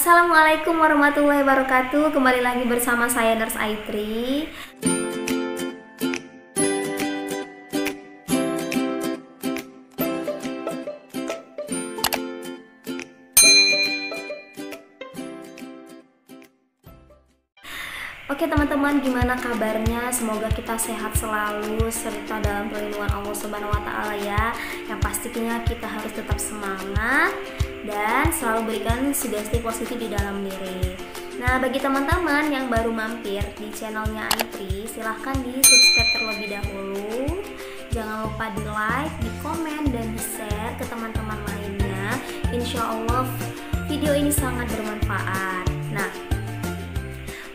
Assalamualaikum warahmatullahi wabarakatuh. Kembali lagi bersama saya Nurse Aitri. Oke teman-teman, gimana kabarnya? Semoga kita sehat selalu serta dalam perlindungan Allah Subhanahu wa taala ya. Yang pastinya kita harus tetap semangat dan selalu berikan sugesti positif di dalam diri. Nah, bagi teman-teman yang baru mampir di channelnya Aitri, silahkan di subscribe terlebih dahulu. Jangan lupa di like, di komen, dan di share ke teman-teman lainnya. Insya Allah video ini sangat bermanfaat. Nah,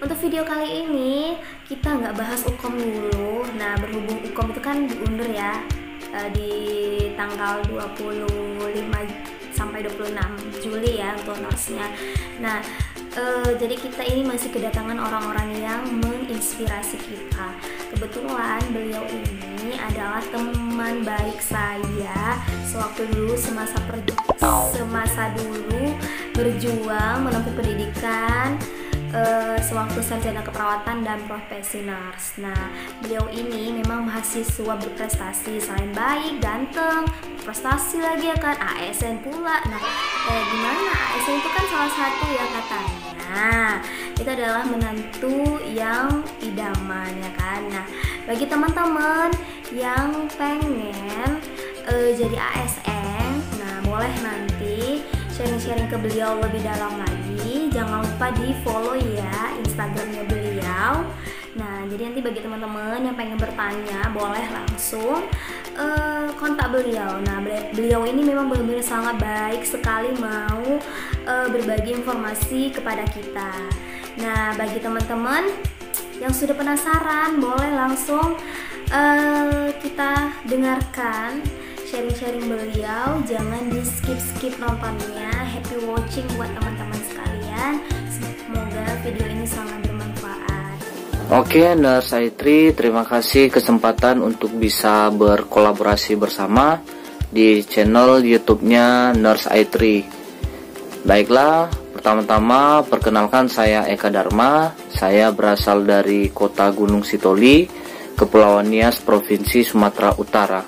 untuk video kali ini kita nggak bahas Ukom dulu. Nah, berhubung Ukom itu kan diundur ya di tanggal 25 sampai 26 Juli ya untuk nurse-nya. Nah, jadi kita ini masih kedatangan orang-orang yang menginspirasi kita. Kebetulan beliau ini adalah teman baik saya sewaktu dulu semasa dulu berjuang menempuh pendidikan sewaktu sarjana keperawatan dan profesi nurse. Nah, beliau ini memang mahasiswa berprestasi, selain baik, ganteng, prestasi lagi ya kan, ASN pula. Nah, gimana? ASN itu kan salah satu ya katanya. Itu adalah menantu yang idaman ya kan. Nah, bagi teman-teman yang pengen jadi ASN, nah boleh nanti sharing-sharing ke beliau lebih dalam lagi. Jangan lupa di follow ya Instagramnya beliau. Nah, jadi nanti bagi teman-teman yang pengen bertanya boleh langsung kontak beliau. Nah, beliau ini memang benar-benar sangat baik sekali mau berbagi informasi kepada kita. Nah, bagi teman-teman yang sudah penasaran boleh langsung kita dengarkan sharing-sharing beliau. Jangan di skip nontonnya. Happy watching buat teman-teman sekalian. Semoga video ini sangat bermanfaat. Oke, Nurse Aitri, terima kasih kesempatan untuk bisa berkolaborasi bersama di channel YouTube-nya Nurse Aitri. Baiklah, pertama-tama perkenalkan saya Eka Dharma. Saya berasal dari Kota Gunung Sitoli, Kepulauan Nias, Provinsi Sumatera Utara.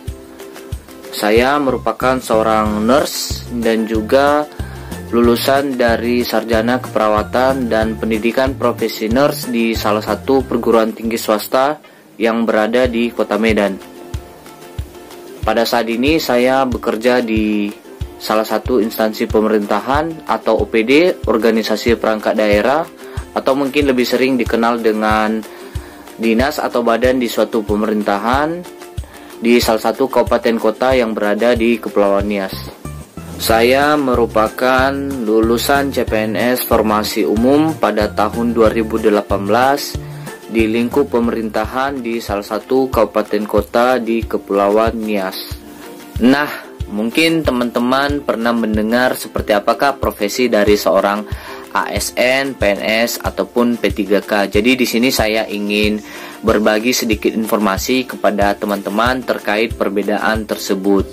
Saya merupakan seorang nurse dan juga lulusan dari sarjana keperawatan dan pendidikan profesi nurse di salah satu perguruan tinggi swasta yang berada di Kota Medan. Pada saat ini saya bekerja di salah satu instansi pemerintahan atau OPD, organisasi perangkat daerah, atau mungkin lebih sering dikenal dengan dinas atau badan di suatu pemerintahan di salah satu kabupaten kota yang berada di Kepulauan Nias. Saya merupakan lulusan CPNS Formasi Umum pada tahun 2018 di lingkup pemerintahan di salah satu kabupaten kota di Kepulauan Nias. Nah, mungkin teman-teman pernah mendengar seperti apakah profesi dari seorang ASN, PNS ataupun P3K. Jadi di sini saya ingin berbagi sedikit informasi kepada teman-teman terkait perbedaan tersebut.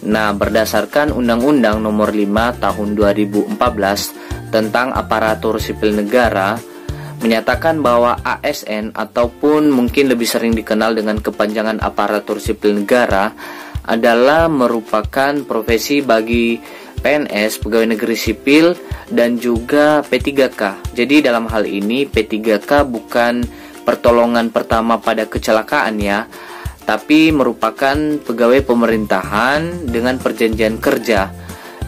Nah, berdasarkan Undang-Undang Nomor 5 Tahun 2014 tentang Aparatur Sipil Negara menyatakan bahwa ASN ataupun mungkin lebih sering dikenal dengan kepanjangan Aparatur Sipil Negara adalah merupakan profesi bagi PNS, pegawai negeri sipil, dan juga P3K. Jadi dalam hal ini P3K bukan pertolongan pertama pada kecelakaan ya, tapi merupakan pegawai pemerintahan dengan perjanjian kerja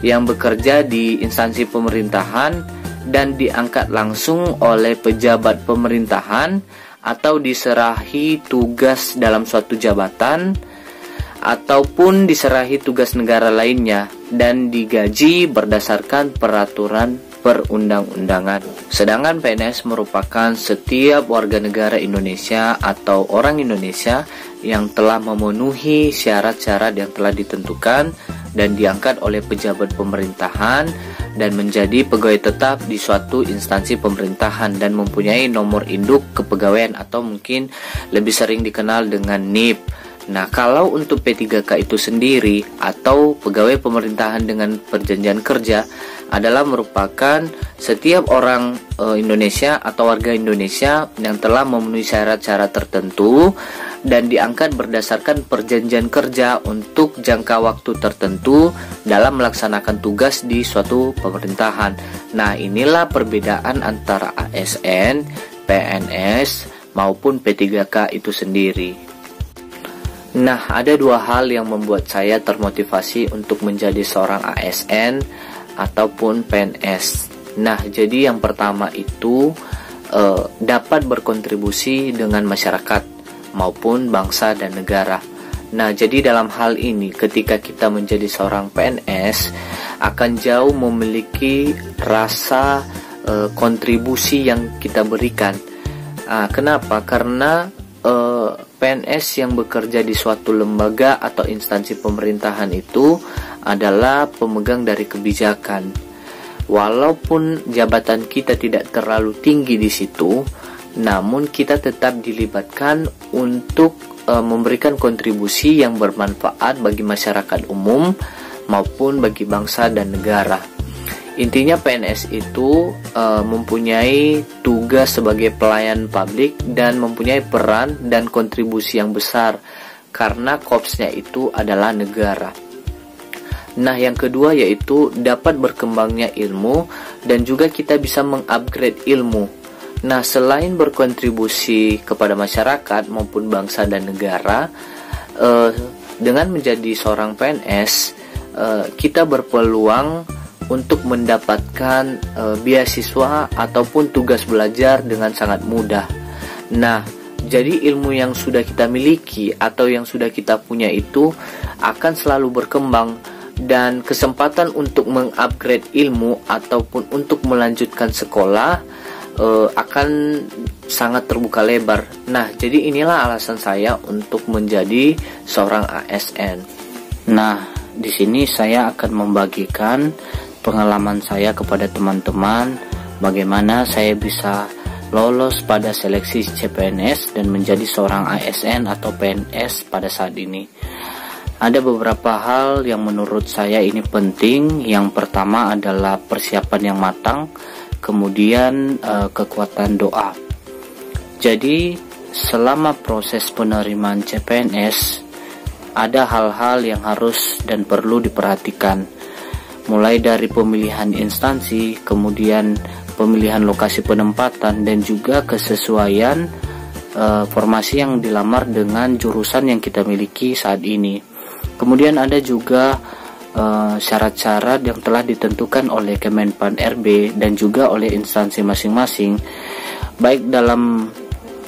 yang bekerja di instansi pemerintahan dan diangkat langsung oleh pejabat pemerintahan atau diserahi tugas dalam suatu jabatan ataupun diserahi tugas negara lainnya dan digaji berdasarkan peraturan perundang-undangan. Sedangkan PNS merupakan setiap warga negara Indonesia atau orang Indonesia yang telah memenuhi syarat-syarat yang telah ditentukan dan diangkat oleh pejabat pemerintahan dan menjadi pegawai tetap di suatu instansi pemerintahan dan mempunyai nomor induk kepegawaian atau mungkin lebih sering dikenal dengan NIP. Nah, kalau untuk P3K itu sendiri atau pegawai pemerintahan dengan perjanjian kerja adalah merupakan setiap orang Indonesia atau warga Indonesia yang telah memenuhi syarat-syarat tertentu dan diangkat berdasarkan perjanjian kerja untuk jangka waktu tertentu dalam melaksanakan tugas di suatu pemerintahan. Nah, inilah perbedaan antara ASN, PNS maupun P3K itu sendiri. Nah, ada dua hal yang membuat saya termotivasi untuk menjadi seorang ASN ataupun PNS. Nah, jadi yang pertama itu dapat berkontribusi dengan masyarakat maupun bangsa dan negara. Nah, jadi dalam hal ini ketika kita menjadi seorang PNS akan jauh memiliki rasa kontribusi yang kita berikan. Kenapa? Karena PNS yang bekerja di suatu lembaga atau instansi pemerintahan itu adalah pemegang dari kebijakan. Walaupun jabatan kita tidak terlalu tinggi di situ, namun kita tetap dilibatkan untuk memberikan kontribusi yang bermanfaat bagi masyarakat umum maupun bagi bangsa dan negara. Intinya PNS itu mempunyai tugas sebagai pelayan publik dan mempunyai peran dan kontribusi yang besar karena korpsnya itu adalah negara. Nah, yang kedua yaitu dapat berkembangnya ilmu dan juga kita bisa mengupgrade ilmu. Nah, selain berkontribusi kepada masyarakat maupun bangsa dan negara, dengan menjadi seorang PNS, kita berpeluang untuk mendapatkan beasiswa ataupun tugas belajar dengan sangat mudah. Nah, jadi ilmu yang sudah kita miliki atau yang sudah kita punya itu akan selalu berkembang dan kesempatan untuk mengupgrade ilmu ataupun untuk melanjutkan sekolah akan sangat terbuka lebar. Nah, jadi inilah alasan saya untuk menjadi seorang ASN. Nah, di sini saya akan membagikan pengalaman saya kepada teman-teman bagaimana saya bisa lolos pada seleksi CPNS dan menjadi seorang ASN atau PNS pada saat ini. Ada beberapa hal yang menurut saya ini penting. Yang pertama adalah persiapan yang matang, kemudian kekuatan doa. Jadi selama proses penerimaan CPNS ada hal-hal yang harus dan perlu diperhatikan, mulai dari pemilihan instansi, kemudian pemilihan lokasi penempatan, dan juga kesesuaian formasi yang dilamar dengan jurusan yang kita miliki saat ini. Kemudian ada juga syarat-syarat yang telah ditentukan oleh Kemenpan RB dan juga oleh instansi masing-masing, baik dalam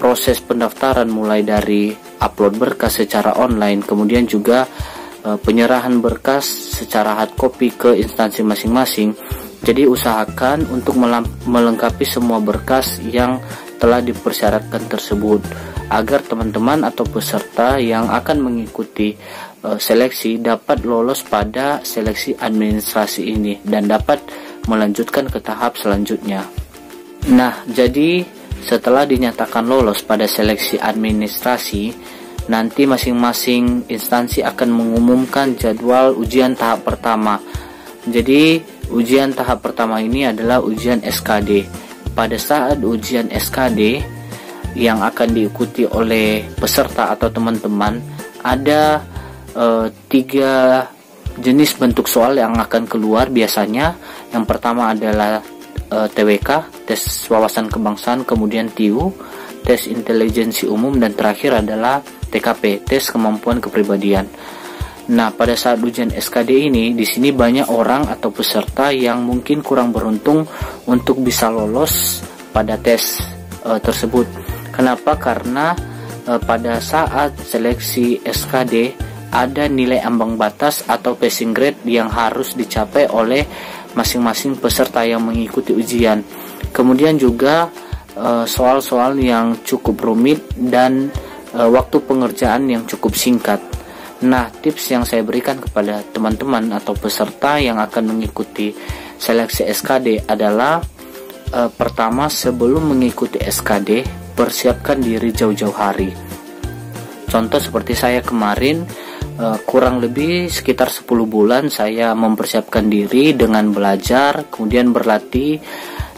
proses pendaftaran mulai dari upload berkas secara online, kemudian juga penyerahan berkas secara hard copy ke instansi masing-masing. Jadi usahakan untuk melengkapi semua berkas yang telah dipersyaratkan tersebut agar teman-teman atau peserta yang akan mengikuti seleksi dapat lolos pada seleksi administrasi ini dan dapat melanjutkan ke tahap selanjutnya. Nah, jadi setelah dinyatakan lolos pada seleksi administrasi, nanti masing-masing instansi akan mengumumkan jadwal ujian tahap pertama. Jadi ujian tahap pertama ini adalah ujian SKD. Pada saat ujian SKD yang akan diikuti oleh peserta atau teman-teman, ada 3 jenis bentuk soal yang akan keluar biasanya. Yang pertama adalah TWK, tes wawasan kebangsaan, kemudian TIU, tes intelijensi umum, dan terakhir adalah TKP, tes kemampuan kepribadian. Nah, pada saat ujian SKD ini, di sini banyak orang atau peserta yang mungkin kurang beruntung untuk bisa lolos pada tes tersebut. Kenapa? Karena pada saat seleksi SKD ada nilai ambang batas atau passing grade yang harus dicapai oleh masing-masing peserta yang mengikuti ujian. Kemudian juga soal-soal yang cukup rumit dan waktu pengerjaan yang cukup singkat. Nah, tips yang saya berikan kepada teman-teman atau peserta yang akan mengikuti seleksi SKD adalah pertama, sebelum mengikuti SKD, persiapkan diri jauh-jauh hari. Contoh seperti saya kemarin, kurang lebih sekitar 10 bulan saya mempersiapkan diri dengan belajar, kemudian berlatih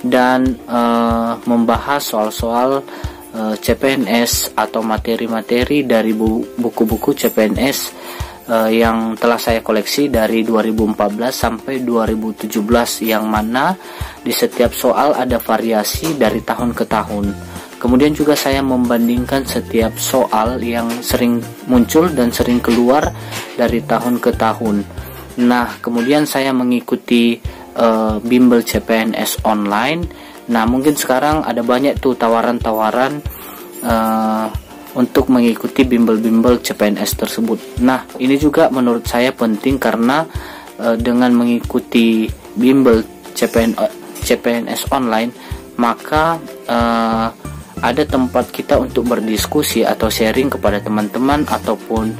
dan membahas soal-soal CPNS atau materi-materi dari buku-buku CPNS yang telah saya koleksi dari 2014 sampai 2017, yang mana di setiap soal ada variasi dari tahun ke tahun. Kemudian juga saya membandingkan setiap soal yang sering muncul dan sering keluar dari tahun ke tahun. Nah, kemudian saya mengikuti bimbel CPNS online. Nah, mungkin sekarang ada banyak tuh tawaran-tawaran untuk mengikuti bimbel-bimbel CPNS tersebut. Nah, ini juga menurut saya penting karena dengan mengikuti bimbel CPNS online, maka ada tempat kita untuk berdiskusi atau sharing kepada teman-teman ataupun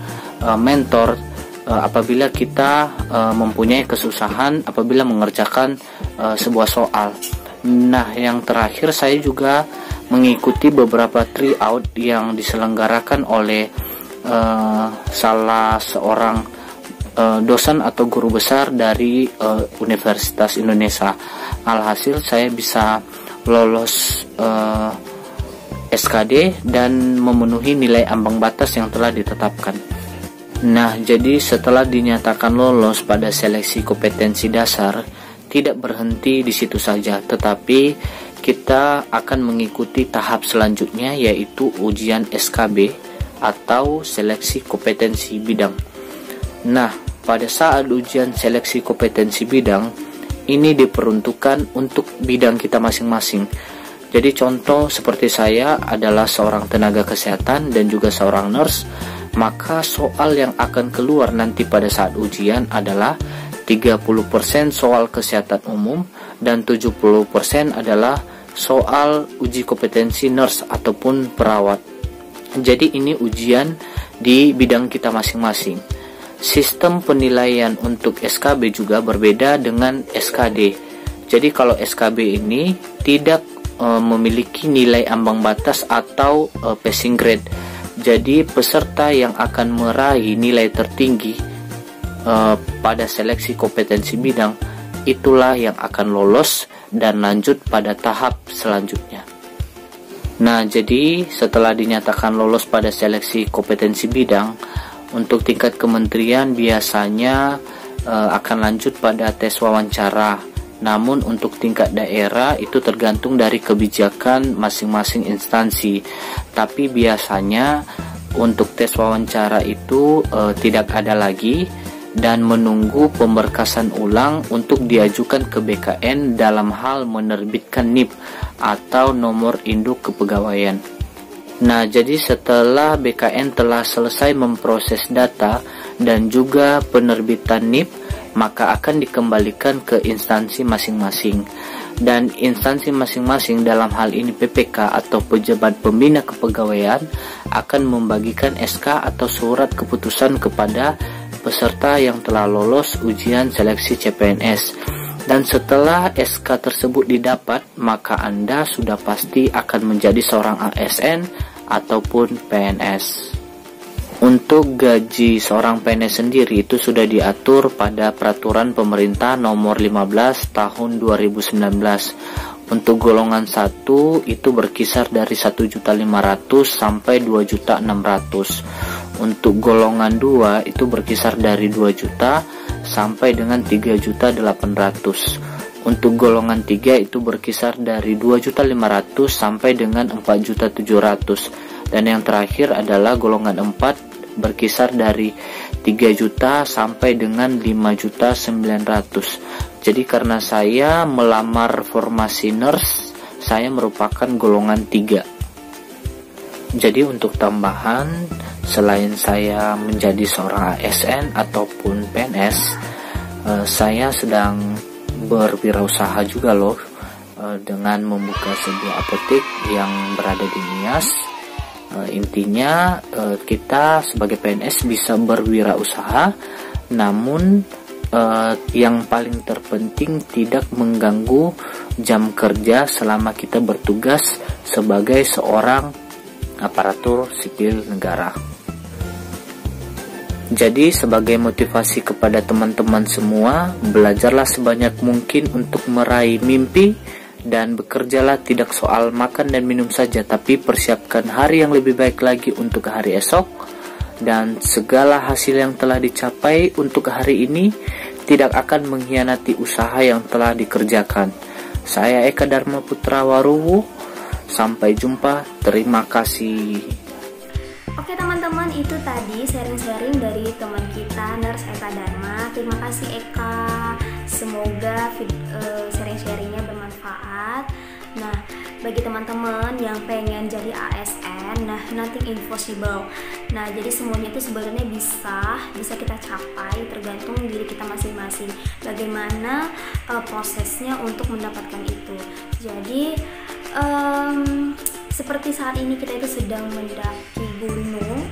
mentor apabila kita mempunyai kesusahan apabila mengerjakan sebuah soal. Nah, yang terakhir saya juga mengikuti beberapa tryout yang diselenggarakan oleh salah seorang dosen atau guru besar dari Universitas Indonesia. Alhasil saya bisa lolos SKD dan memenuhi nilai ambang batas yang telah ditetapkan. Nah, jadi setelah dinyatakan lolos pada seleksi kompetensi dasar, tidak berhenti di situ saja, tetapi kita akan mengikuti tahap selanjutnya, yaitu ujian SKB atau seleksi kompetensi bidang. Nah, pada saat ujian seleksi kompetensi bidang, ini diperuntukkan untuk bidang kita masing-masing. Jadi contoh seperti saya adalah seorang tenaga kesehatan dan juga seorang nurse, maka soal yang akan keluar nanti pada saat ujian adalah 30% soal kesehatan umum dan 70% adalah soal uji kompetensi nurse ataupun perawat. Jadi ini ujian di bidang kita masing-masing. Sistem penilaian untuk SKB juga berbeda dengan SKD. Jadi kalau SKB ini tidak memiliki nilai ambang batas atau passing grade. Jadi peserta yang akan meraih nilai tertinggi pada seleksi kompetensi bidang itulah yang akan lolos dan lanjut pada tahap selanjutnya. Nah, jadi setelah dinyatakan lolos pada seleksi kompetensi bidang, untuk tingkat kementerian biasanya akan lanjut pada tes wawancara. Namun untuk tingkat daerah itu tergantung dari kebijakan masing-masing instansi. Tapi biasanya untuk tes wawancara itu tidak ada lagi dan menunggu pemberkasan ulang untuk diajukan ke BKN dalam hal menerbitkan NIP atau nomor induk kepegawaian. Nah, jadi setelah BKN telah selesai memproses data dan juga penerbitan NIP, maka akan dikembalikan ke instansi masing-masing. Dan instansi masing-masing dalam hal ini PPK atau pejabat pembina kepegawaian akan membagikan SK atau surat keputusan kepada peserta yang telah lolos ujian seleksi CPNS. Dan setelah SK tersebut didapat, maka Anda sudah pasti akan menjadi seorang ASN ataupun PNS. Untuk gaji seorang PNS sendiri itu sudah diatur pada peraturan pemerintah nomor 15 tahun 2019. Untuk golongan 1 itu berkisar dari 1.500.000 sampai 2.600.000. Untuk golongan 2 itu berkisar dari 2 juta sampai dengan 3.800.000. Untuk golongan 3 itu berkisar dari 2.500.000 sampai dengan 4.700.000. Dan yang terakhir adalah golongan 4 berkisar dari 3 juta sampai dengan 5.900.000. Jadi karena saya melamar formasi nurse, saya merupakan golongan 3. Jadi untuk tambahan, selain saya menjadi seorang ASN ataupun PNS, saya sedang berwirausaha juga loh, dengan membuka sebuah apotek yang berada di Nias. Intinya kita sebagai PNS bisa berwirausaha, namun yang paling terpenting tidak mengganggu jam kerja selama kita bertugas sebagai seorang aparatur sipil negara. Jadi sebagai motivasi kepada teman-teman semua, belajarlah sebanyak mungkin untuk meraih mimpi dan bekerjalah tidak soal makan dan minum saja, tapi persiapkan hari yang lebih baik lagi untuk hari esok, dan segala hasil yang telah dicapai untuk hari ini tidak akan mengkhianati usaha yang telah dikerjakan. Saya Eka Dharma Putra Waruwu, sampai jumpa, terima kasih. Oke teman-teman, itu tadi sharing-sharing dari teman kita Nurse Eka Dharma. Terima kasih Eka, semoga sharing-sharingnya bermanfaat. Nah, bagi teman-teman yang pengen jadi ASN, nah nothing impossible. Nah, jadi semuanya itu sebenarnya bisa kita capai, tergantung diri kita masing-masing. Bagaimana prosesnya untuk mendapatkan itu. Jadi seperti saat ini kita itu sedang mendaki gunung,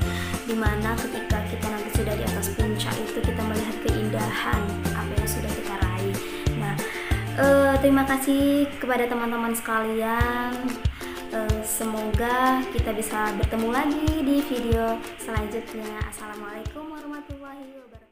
dimana ketika kita nanti sudah di atas puncak itu kita melihat keindahan apa yang sudah kita raih. Nah, terima kasih kepada teman-teman sekalian. Semoga kita bisa bertemu lagi di video selanjutnya. Assalamualaikum warahmatullahi wabarakatuh.